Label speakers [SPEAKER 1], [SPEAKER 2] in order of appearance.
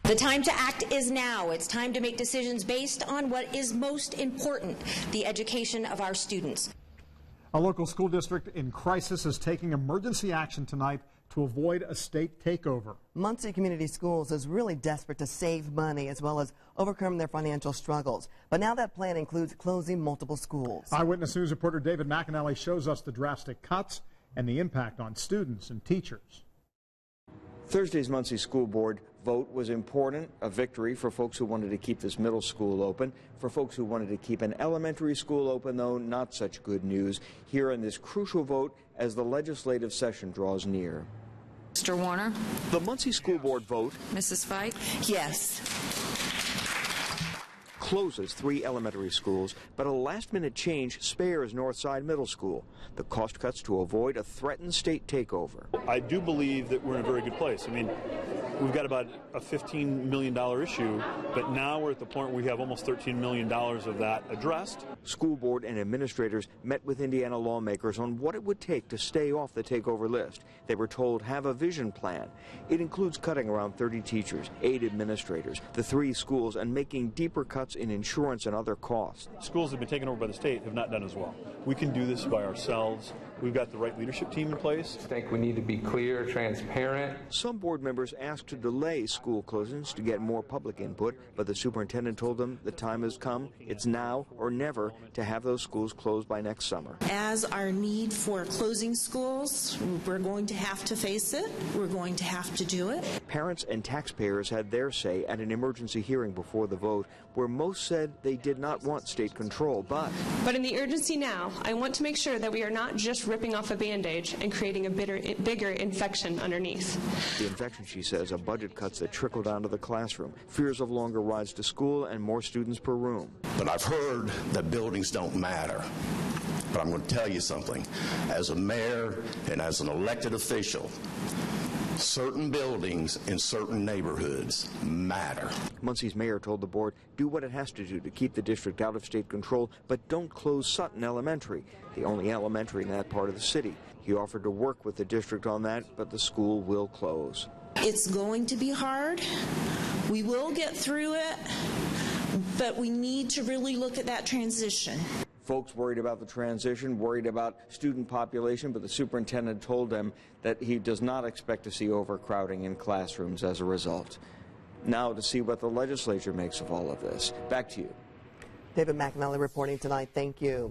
[SPEAKER 1] The time to act is now. It's time to make decisions based on what is most important, the education of our students.
[SPEAKER 2] A local school district in crisis is taking emergency action tonight to avoid a state takeover.
[SPEAKER 3] Muncie Community Schools is really desperate to save money as well as overcome their financial struggles. But now that plan includes closing multiple schools. Eyewitness News reporter David McAnally shows us the drastic cuts and the impact on students and teachers.
[SPEAKER 4] Thursday's Muncie School Board vote was important, a victory for folks who wanted to keep this middle school open. For folks who wanted to keep an elementary school open, though, not such good news here in this crucial vote as the legislative session draws near.
[SPEAKER 5] Mr. Warner?
[SPEAKER 4] The Muncie School Board vote.
[SPEAKER 5] Mrs. Fike?
[SPEAKER 1] Yes.
[SPEAKER 4] Closes 3 elementary schools, but a last-minute change spares Northside Middle School. The cost cuts to avoid a threatened state takeover.
[SPEAKER 6] I do believe that we're in a very good place. I mean, we've got about a $15 million issue, but now we're at the point where we have almost $13 million of that addressed.
[SPEAKER 4] School board and administrators met with Indiana lawmakers on what it would take to stay off the takeover list. They were told have a vision plan. It includes cutting around 30 teachers, 8 administrators, the 3 schools, and making deeper cuts in insurance and other costs.
[SPEAKER 6] Schools that have been taken over by the state have not done as well. We can do this by ourselves. We've got the right leadership team in place.
[SPEAKER 7] I think we need to be clear, transparent.
[SPEAKER 4] Some board members asked to delay school closings to get more public input, but the superintendent told them the time has come. It's now or never to have those schools closed by next summer.
[SPEAKER 8] As our need for closing schools, we're going to have to face it. We're going to have to do it.
[SPEAKER 4] Parents and taxpayers had their say at an emergency hearing before the vote, where most said they did not want state control, but
[SPEAKER 9] in the urgency now, I want to make sure that we are not just ripping off a Band-Aid and creating a bigger infection underneath.
[SPEAKER 4] The infection, she says, are budget cuts that trickle down to the classroom, fears of longer rides to school and more students per room.
[SPEAKER 10] But I've heard that buildings don't matter. But I'm going to tell you something. As a mayor and as an elected official, certain buildings in certain neighborhoods matter.
[SPEAKER 4] Muncie's mayor told the board, do what it has to do to keep the district out of state control, but don't close Sutton Elementary, the only elementary in that part of the city. He offered to work with the district on that, but the school will close.
[SPEAKER 8] It's going to be hard. We will get through it, but we need to really look at that transition.
[SPEAKER 4] Folks worried about the transition, worried about student population, but the superintendent told them that he does not expect to see overcrowding in classrooms as a result. Now to see what the legislature makes of all of this. Back to you.
[SPEAKER 3] David McAnally reporting tonight. Thank you.